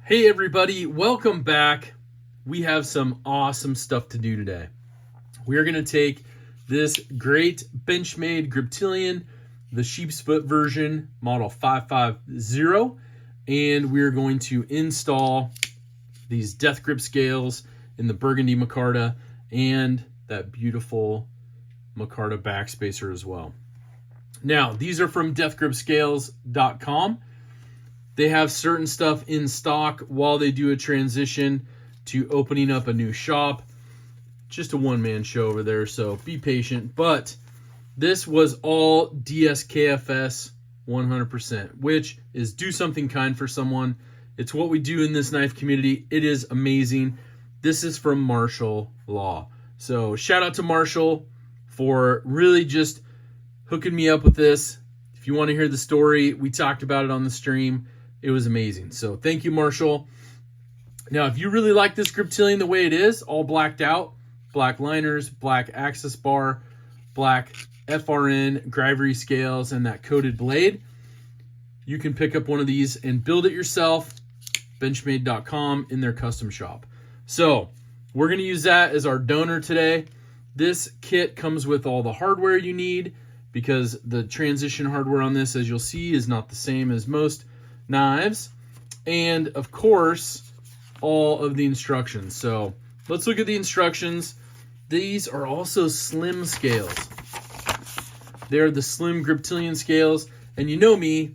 Hey everybody, welcome back. We have some awesome stuff to do today. We are going to take this great Benchmade Griptilian, the sheep's foot version, model 550, and we're going to install these death grip scales in the burgundy micarta and that beautiful micarta backspacer as well. Now, these are from deathgripscales.com. They have certain stuff in stock while they do a transition to opening up a new shop. Just a one-man show over there, so be patient. But this was all DSKFS 100%, which is do something kind for someone. It's what we do in this knife community. It is amazing. This is from Martial Law. So shout out to Martial for really just hooking me up with this. If you want to hear the story, we talked about it on the stream. It was amazing. So thank you, Marshall. Now, if you really like this Griptilian the way it is, all blacked out, black liners, black access bar, black FRN, Grivery scales, and that coated blade, you can pick up one of these and build it yourself, benchmade.com, in their custom shop. So we're going to use that as our donor today. This kit comes with all the hardware you need because the transition hardware on this, as you'll see, is not the same as most knives, and of course all of the instructions. So let's look at the instructions. These are also slim scales. They're the slim Griptilian scales, and you know me,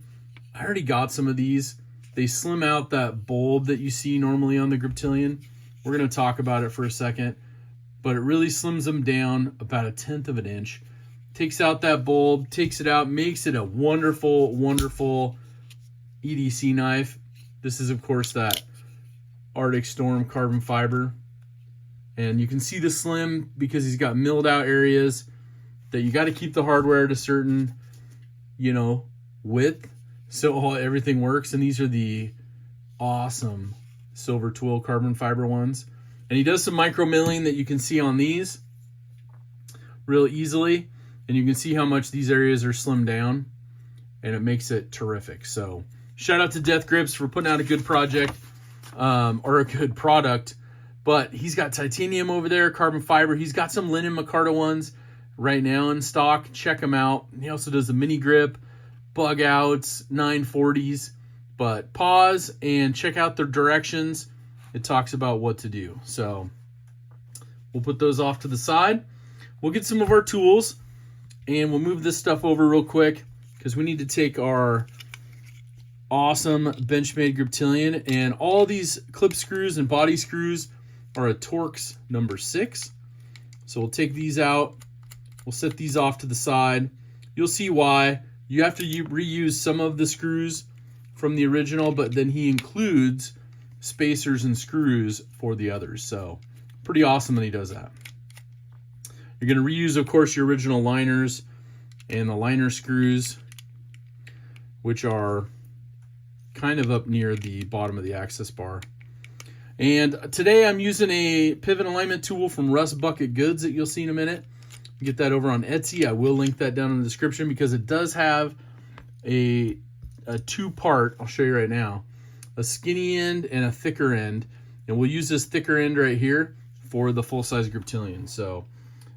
I already got some of these. They slim out that bulb that you see normally on the Griptilian. We're going to talk about it for a second, but it really slims them down about 1/10 of an inch. Takes out that bulb, takes it out, makes it a wonderful, wonderful EDC knife. This is, of course, that Arctic Storm carbon fiber. And you can see the slim because he's got milled out areas that you got to keep the hardware at a certain, width so everything works. And these are the awesome silver twill carbon fiber ones. And he does some micro milling that you can see on these real easily. And you can see how much these areas are slimmed down, and it makes it terrific. So shout out to Death Grips for putting out a good project, or a good product. But he's got titanium over there, carbon fiber. He's got some linen micarta ones right now in stock. Check them out. He also does the mini grip, bug outs, 940s. But pause and check out their directions. It talks about what to do. So we'll put those off to the side. We'll get some of our tools, and we'll move this stuff over real quick because we need to take our awesome Benchmade Griptilian, and all these clip screws and body screws are a Torx number 6. So we'll take these out. We'll set these off to the side. You'll see why. You have to reuse some of the screws from the original, but then he includes spacers and screws for the others. So pretty awesome that he does that. You're going to reuse, of course, your original liners and the liner screws, which are kind of up near the bottom of the access bar. And today I'm using a pivot alignment tool from Russ Bucket Goods that you'll see in a minute. Get that over on Etsy. I will link that down in the description because it does have a two-part, I'll show you right now, a skinny end and a thicker end. And we'll use this thicker end right here for the full-size Griptilian. So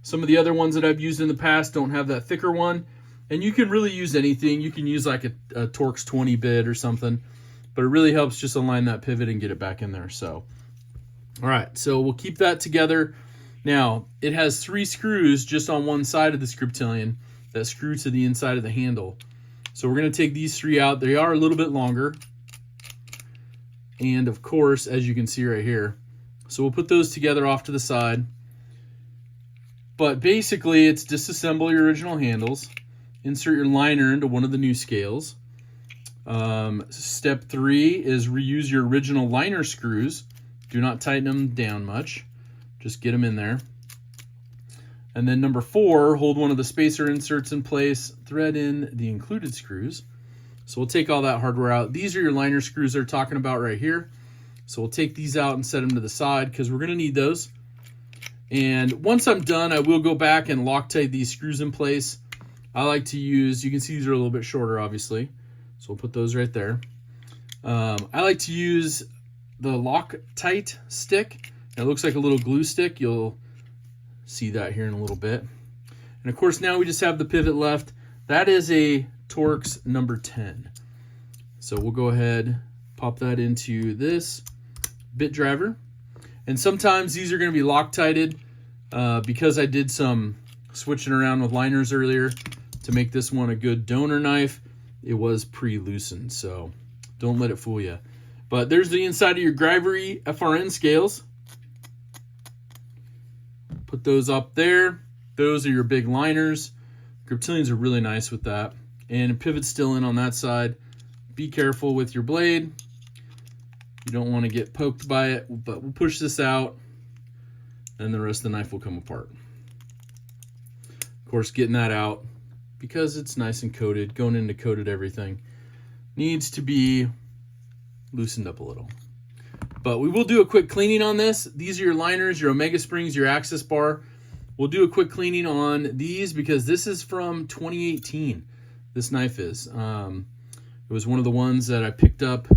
some of the other ones that I've used in the past don't have that thicker one. And you can really use anything. You can use like a Torx 20 bit or something. But it really helps just align that pivot and get it back in there. So, all right. So we'll keep that together. Now, it has 3 screws just on one side of the Griptilian that screw to the inside of the handle. So we're going to take these 3 out. They are a little bit longer. And, of course, as you can see right here. So we'll put those together off to the side. But basically, it's disassemble your original handles. Insert your liner into one of the new scales. Step 3 is reuse your original liner screws. Do not tighten them down much. Just get them in there. And then number 4, hold one of the spacer inserts in place. Thread in the included screws. So we'll take all that hardware out. These are your liner screws they're talking about right here. So we'll take these out and set them to the side because we're going to need those. And once I'm done, I will go back and Loctite these screws in place. I like to use, you can see these are a little bit shorter, obviously. So we'll put those right there. I like to use the Loctite stick. It looks like a little glue stick. You'll see that here in a little bit. And of course, now we just have the pivot left. That is a Torx number 10. So we'll go ahead, pop that into this bit driver. And sometimes these are going to be Loctited because I did some switching around with liners earlier to make this one a good donor knife. It was pre-loosened, so don't let it fool you. But there's the inside of your Grivery FRN scales. Put those up there. Those are your big liners. Griptilians are really nice with that. And pivot's still in on that side. Be careful with your blade. You don't want to get poked by it, but we'll push this out and the rest of the knife will come apart. Of course, getting that out, because it's nice and coated, going into coated everything, needs to be loosened up a little. But we will do a quick cleaning on this. These are your liners, your Omega springs, your access bar. We'll do a quick cleaning on these because this is from 2018. This knife is. It was one of the ones that I picked up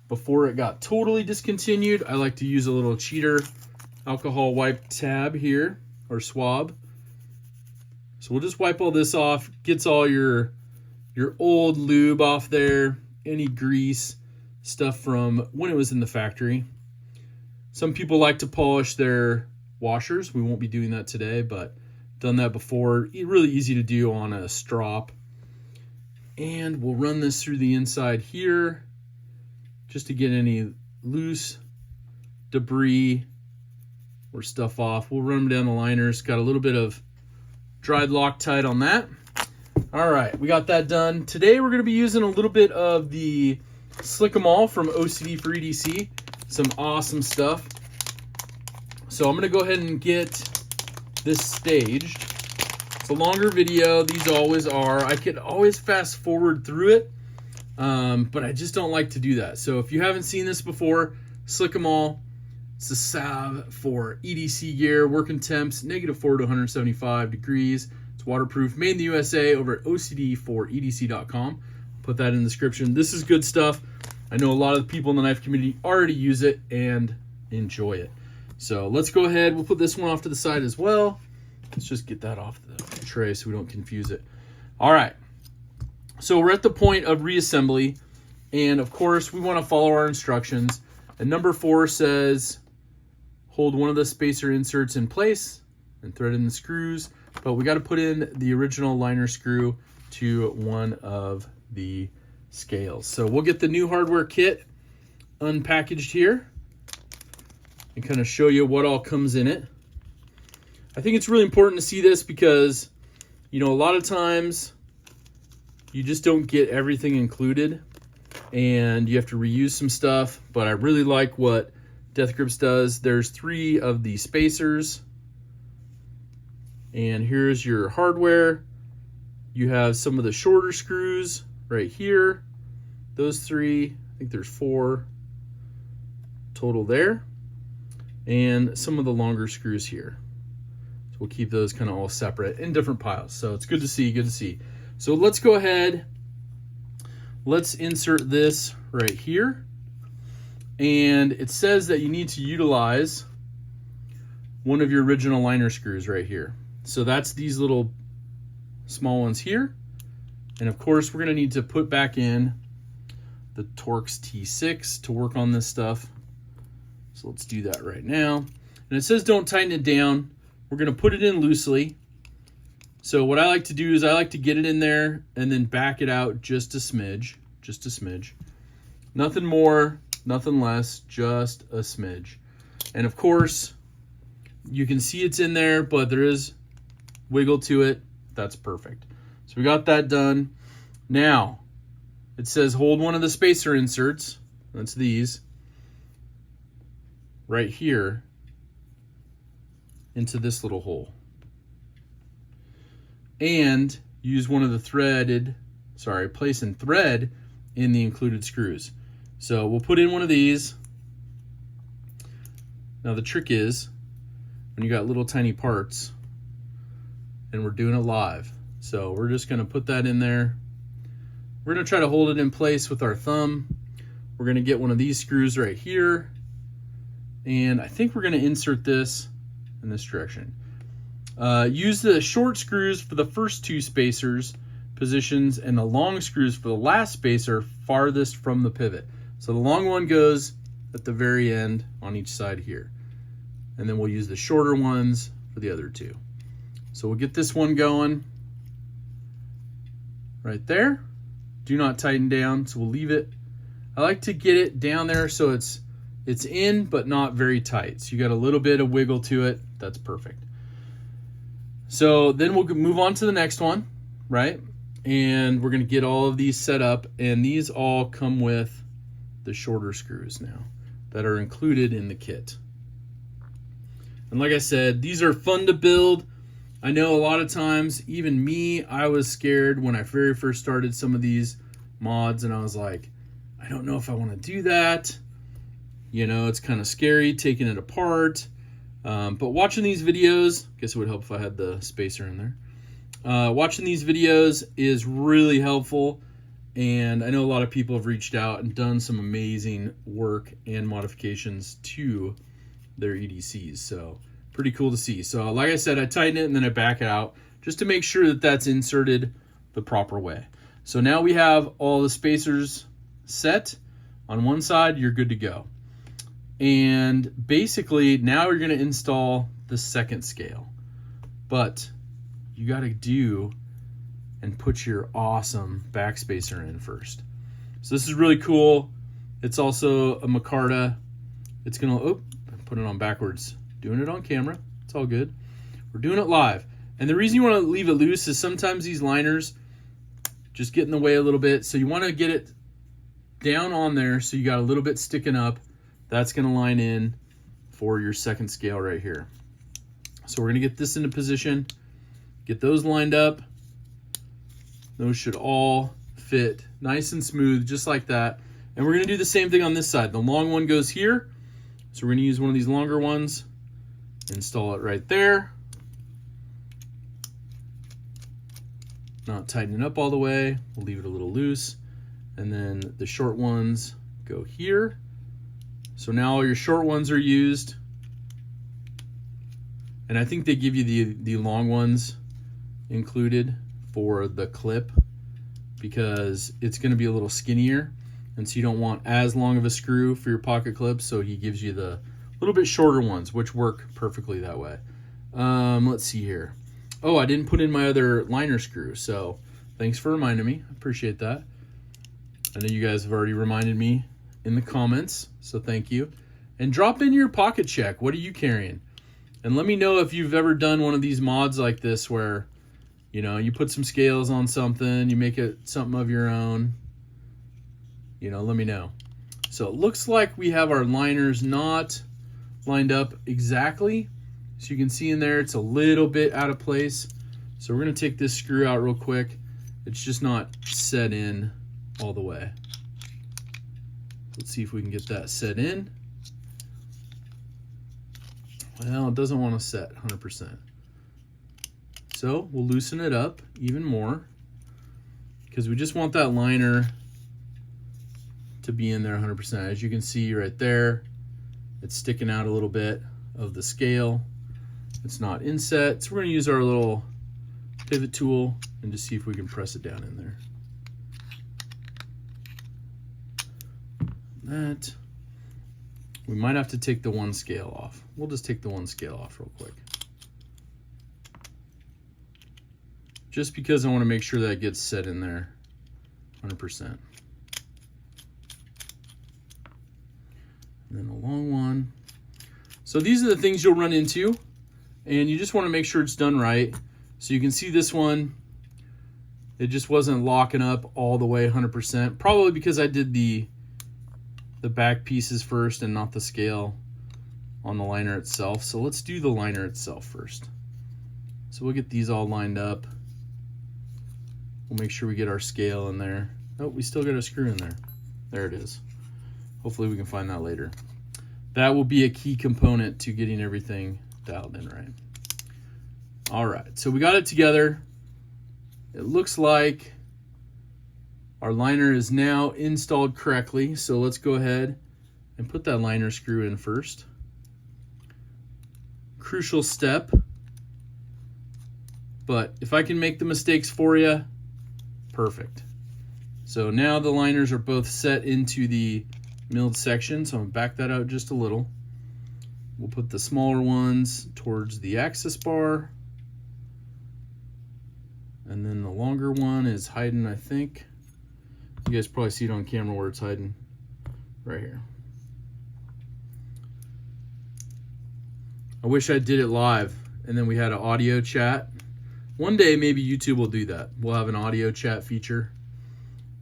before it got totally discontinued. I like to use a little cheater alcohol wipe tab here, or swab. So we'll just wipe all this off. Gets all your old lube off there, any grease, stuff from when it was in the factory. Some people like to polish their washers. We won't be doing that today, but done that before. Really easy to do on a strop. And we'll run this through the inside here just to get any loose debris or stuff off. We'll run them down the liners. Got a little bit of dried Loctite on that. All right, we got that done. Today we're going to be using a little bit of the Slick 'em All from OCD for EDC. Some awesome stuff. So I'm going to go ahead and get this staged. It's a longer video. These always are. I could always fast forward through it, but I just don't like to do that. So if you haven't seen this before, Slick 'em All. It's a salve for EDC gear, working temps, -4 to 175 degrees. It's waterproof, made in the USA over at OCD4EDC.com. Put that in the description. This is good stuff. I know a lot of the people in the knife community already use it and enjoy it. So let's go ahead. We'll put this one off to the side as well. Let's just get that off the tray so we don't confuse it. All right. So we're at the point of reassembly. And of course, we want to follow our instructions. And number 4 says, hold one of the spacer inserts in place and thread in the screws. But we got to put in the original liner screw to one of the scales. So we'll get the new hardware kit unpackaged here and kind of show you what all comes in it. I think it's really important to see this because, you know, a lot of times you just don't get everything included and you have to reuse some stuff. But I really like what Death Grips does. There's 3 of the spacers. And here's your hardware. You have some of the shorter screws right here. Those 3, I think there's 4 total there. And some of the longer screws here. So we'll keep those kind of all separate in different piles. So it's good to see, good to see. So let's go ahead. Let's insert this right here. And it says that you need to utilize one of your original liner screws right here. So that's these little small ones here. And of course, we're going to need to put back in the Torx T6 to work on this stuff. So let's do that right now. And it says don't tighten it down. We're going to put it in loosely. So what I like to do is I like to get it in there and then back it out just a smidge. Just a smidge. Nothing more, nothing less, just a smidge. And of course, you can see it's in there, but there is wiggle to it. That's perfect. So we got that done. Now, it says hold one of the spacer inserts. That's these. Right here into this little hole. And use one of the place and thread in the included screws. So we'll put in one of these. Now the trick is when you got little tiny parts and we're doing it live. So we're just gonna put that in there. We're gonna try to hold it in place with our thumb. we're going to get one of these screws right here. And I think we're going to insert this in this direction. Use the short screws for the first 2 spacers positions and the long screws for the last spacer farthest from the pivot. So the long one goes at the very end on each side here. And then we'll use the shorter ones for the other 2. So we'll get this one going right there. Do not tighten down, so we'll leave it. I like to get it down there so it's in but not very tight. So you got a little bit of wiggle to it. That's perfect. So then we'll move on to the next one, right? And we're going to get all of these set up, and these all come with the shorter screws now that are included in the kit. And like I said, these are fun to build. I know a lot of times, even me, I was scared when I very first started some of these mods, and I was like, I don't know if I want to do that. You know, it's kind of scary taking it apart. But watching these videos, I guess it would help if I had the spacer in there. Watching these videos is really helpful, and I know a lot of people have reached out and done some amazing work and modifications to their EDCs, so pretty cool to see. So like I said, I tighten it and then I back it out just to make sure that that's inserted the proper way. So now we have all the spacers set on one side, you're good to go. And basically now you're going to install the second scale, but you got to do and put your awesome backspacer in first. So this is really cool. It's also a micarta. It's gonna, put it on backwards. Doing it on camera, it's all good. We're doing it live. And the reason you want to leave it loose is sometimes these liners just get in the way a little bit. So you want to get it down on there so you got a little bit sticking up. That's gonna line in for your second scale right here. So we're gonna get this into position. Get those lined up. Those should all fit nice and smooth, just like that. And we're gonna do the same thing on this side. The long one goes here. So we're gonna use one of these longer ones, install it right there. Not tightening up all the way, we'll leave it a little loose. And then the short ones go here. So now all your short ones are used. And I think they give you the long ones included for the clip because it's going to be a little skinnier, and so you don't want as long of a screw for your pocket clip, so he gives you the little bit shorter ones, which work perfectly that way. Let's see here. Oh, I didn't put in my other liner screw, so thanks for reminding me. I appreciate that. I know you guys have already reminded me in the comments, so thank you. And drop in your pocket check. What are you carrying? And let me know if you've ever done one of these mods like this where, you know, you put some scales on something, you make it something of your own. You know, let me know. So it looks like we have our liners not lined up exactly. So you can see in there, it's a little bit out of place. So we're gonna take this screw out real quick. It's just not set in all the way. Let's see if we can get that set in. Well, it doesn't want to set 100%. So we'll loosen it up even more because we just want that liner to be in there 100%. As you can see right there, it's sticking out a little bit of the scale. It's not inset. So we're going to use our little pivot tool and just see if we can press it down in there. That. We might have to take the one scale off. We'll just take the one scale off real quick. Just because I want to make sure that gets set in there 100%. And then a long one. So these are the things you'll run into, and you just want to make sure it's done right. So you can see this one, it just wasn't locking up all the way 100%, probably because I did the back pieces first and not the scale on the liner itself. So let's do the liner itself first. So we'll get these all lined up. We'll make sure we get our scale in there. Oh, we still got a screw in there. There it is. Hopefully we can find that later. That will be a key component to getting everything dialed in right. All right, so we got it together. It looks like Our liner is now installed correctly, so let's go ahead and put that liner screw in first. Crucial step, but if I can make the mistakes for you, perfect. So now the liners are both set into the milled section, so I'm gonna back that out just a little. We'll put the smaller ones towards the access bar, and then the longer one is hiding, I think. You guys probably see it on camera where it's hiding, right here. I wish I did it live and then we had an audio chat. One day maybe YouTube will do that. We'll have an audio chat feature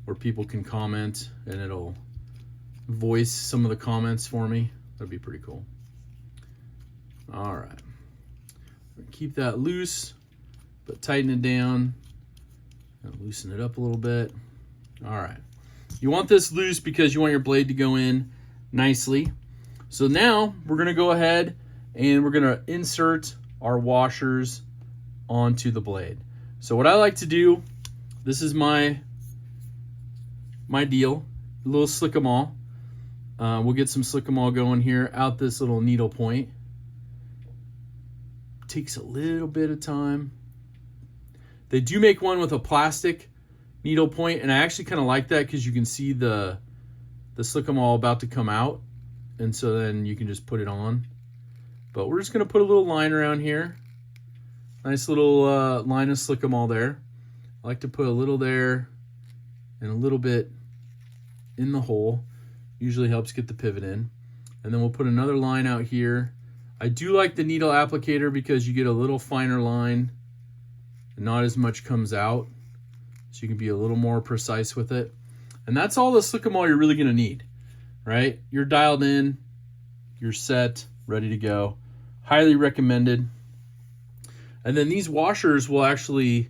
where people can comment and it'll voice some of the comments for me. That'd be pretty cool. All right. Keep that loose, but tighten it down and loosen it up a little bit. All right. You want this loose because you want your blade to go in nicely. So now we're going to go ahead and we're going to insert our washers onto the blade. So what I like to do, this is my deal, a little slick-em-all. We'll get some slick-em-all going here out this little needle point. Takes a little bit of time. They do make one with a plastic needle point, and I actually kind of like that because you can see the slick-em-all about to come out, and so then you can just put it on. But we're just going to put a little line around here. Nice little line of slick-em-all there. I like to put a little there and a little bit in the hole. Usually helps get the pivot in. And then we'll put another line out here. I do like the needle applicator because you get a little finer line and not as much comes out. So you can be a little more precise with it. And that's all the slick-em-all you're really going to need, right? You're dialed in, you're set, ready to go. Highly recommended. And then these washers will actually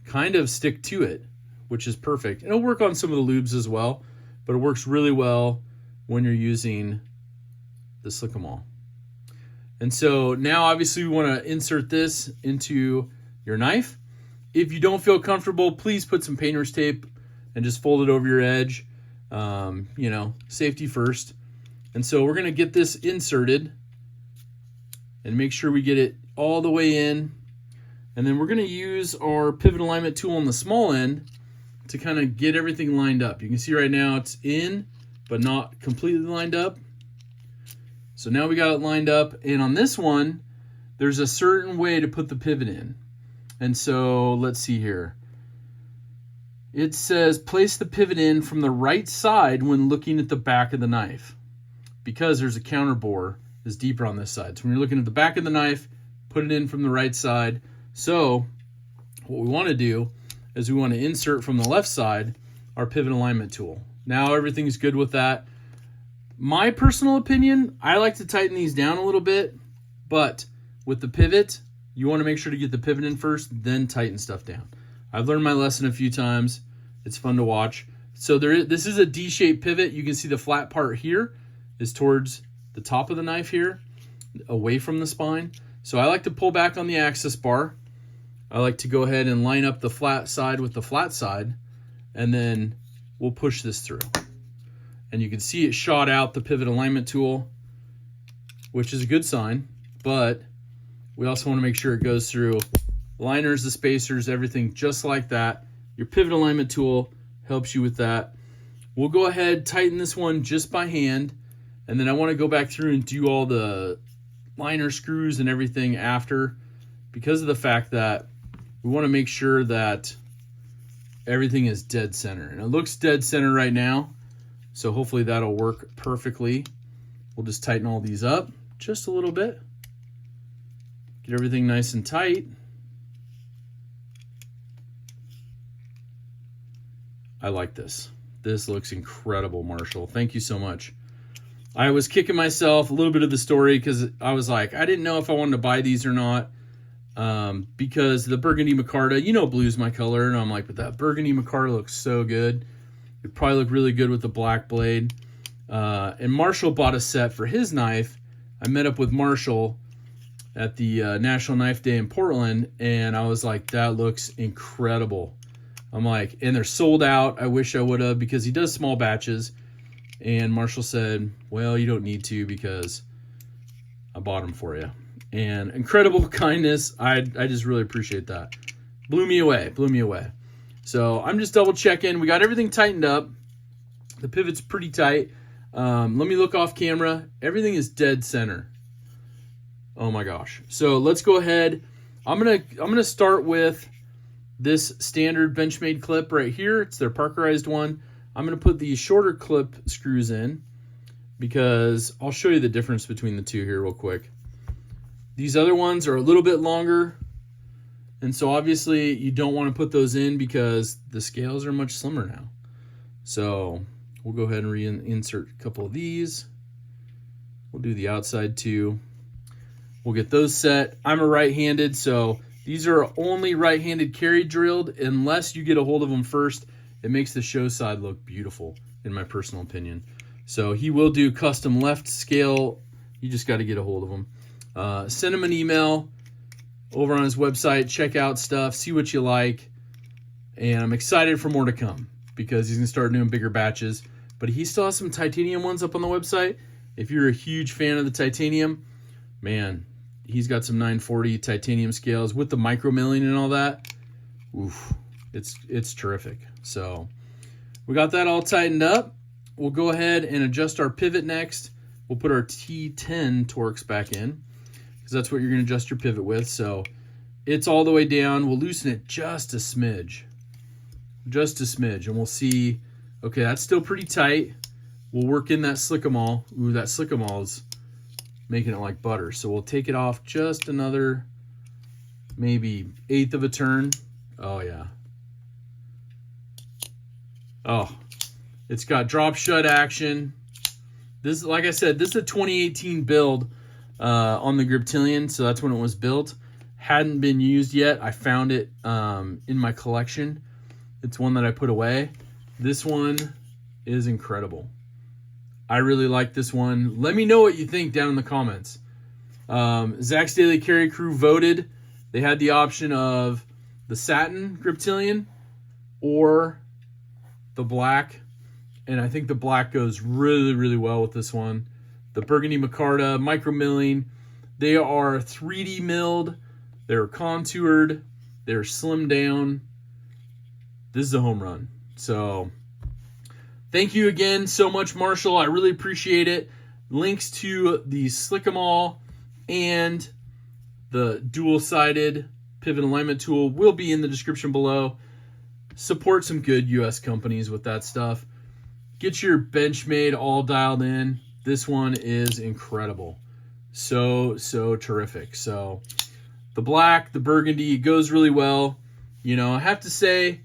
kind of stick to it, which is perfect. And it'll work on some of the lubes as well, but it works really well when you're using the slick-em-all. And so now obviously we want to insert this into your knife. If you don't feel comfortable, please put some painter's tape and just fold it over your edge. You know, safety first. And so we're going to get this inserted and make sure we get it all the way in. And then we're going to use our pivot alignment tool on the small end to kind of get everything lined up. You can see right now it's in, but not completely lined up. So now we got it lined up. And on this one, there's a certain way to put the pivot in. And so let's see here. It says place the pivot in from the right side when looking at the back of the knife, because there's a counter bore that's deeper on this side. So when you're looking at the back of the knife, put it in from the right side. So what we want to do is we want to insert from the left side our pivot alignment tool. Now everything's good with that. My personal opinion, I like to tighten these down a little bit, but with the pivot, you want to make sure to get the pivot in first, then tighten stuff down. I've learned my lesson a few times. It's fun to watch. So this is a D-shaped pivot. You can see the flat part here is towards the top of the knife here, away from the spine. So I like to pull back on the access bar. I like to go ahead and line up the flat side with the flat side, and then we'll push this through. And you can see it shot out the pivot alignment tool, which is a good sign, but we also want to make sure it goes through liners, the spacers, everything just like that. Your pivot alignment tool helps you with that. We'll go ahead, tighten this one just by hand, and then I want to go back through and do all the liner screws and everything after, because of the fact that we want to make sure that everything is dead center. And it looks dead center right now, so hopefully that'll work perfectly. We'll just tighten all these up just a little bit. Get everything nice and tight. I like this. This looks incredible, Marshall. Thank you so much. I was kicking myself a little bit of the story because I was like, I didn't know if I wanted to buy these or not, because the burgundy micarta, you know, blue's my color, and I'm like, but that burgundy micarta looks so good. It'd probably look really good with the black blade. And Marshall bought a set for his knife. I met up with Marshall at the National Knife Day in Portland, and I was like, that looks incredible. I'm like, and they're sold out. I wish I would have, because he does small batches. And Marshall said, well, you don't need to because I bought them for you. And incredible kindness. I just really appreciate that. Blew me away. So I'm just double checking. We got everything tightened up. The pivot's pretty tight. Let me look off camera. Everything is dead center. Oh my gosh. So let's go ahead. I'm gonna start with this standard Benchmade clip right here. It's their Parkerized one. I'm gonna put the shorter clip screws in because I'll show you the difference between the two here real quick. These other ones are a little bit longer, and so obviously you don't want to put those in because the scales are much slimmer now. So we'll go ahead and reinsert a couple of these. We'll do the outside too. We'll get those set. I'm a right-handed, so these are only right-handed carry drilled unless you get a hold of them first. It makes the show side look beautiful, in my personal opinion. So he will do custom left scale. You just got to get a hold of him. Send him an email over on his website. Check out stuff. See what you like. And I'm excited for more to come because he's going to start doing bigger batches. But he still has some titanium ones up on the website. If you're a huge fan of the titanium, man, he's got some 940 titanium scales with the micro milling and all that. Oof, it's terrific. So we got that all tightened up. We'll go ahead and adjust our pivot next. We'll put our T10 Torx back in because that's what you're going to adjust your pivot with. So it's all the way down. We'll loosen it just a smidge. And we'll see, okay, that's still pretty tight. We'll work in that slick-a-mall. Ooh, that slick-a-mall is making it like butter. So we'll take it off just another maybe 1/8 of a turn. Oh, yeah. Oh, it's got drop shut action. This, like I said, this is a 2018 build on the Griptilian, so that's when it was built. Hadn't been used yet. I found it in my collection. It's one that I put away. This one is incredible. I really like this one. Let me know what you think down in the comments. Zach's Daily Carry Crew voted. They had the option of the satin Griptilian or the black. And I think the black goes really, really well with this one. The burgundy micarta, micro milling. They are 3D milled. They're contoured. They're slimmed down. This is a home run. So thank you again so much, Marshall. I really appreciate it. Links to the Slick-em-all and the dual-sided pivot alignment tool will be in the description below. Support some good U.S. companies with that stuff. Get your Benchmade all dialed in. This one is incredible. So terrific. So the black, the burgundy, it goes really well. You know, I have to say,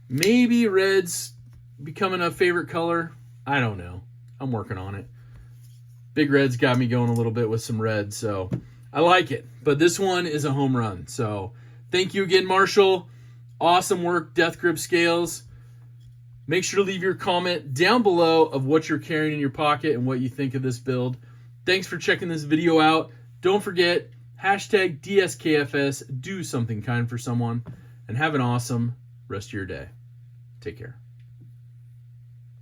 maybe red's becoming a favorite color. I don't know. I'm working on it. Big Red's got me going a little bit with some red, so I like it. But this one is a home run. So thank you again, Marshall. Awesome work, Death Grip Scales. Make sure to leave your comment down below of what you're carrying in your pocket and what you think of this build. Thanks for checking this video out. Don't forget, hashtag DSKFS, do something kind for someone, and have an awesome rest of your day. Take care.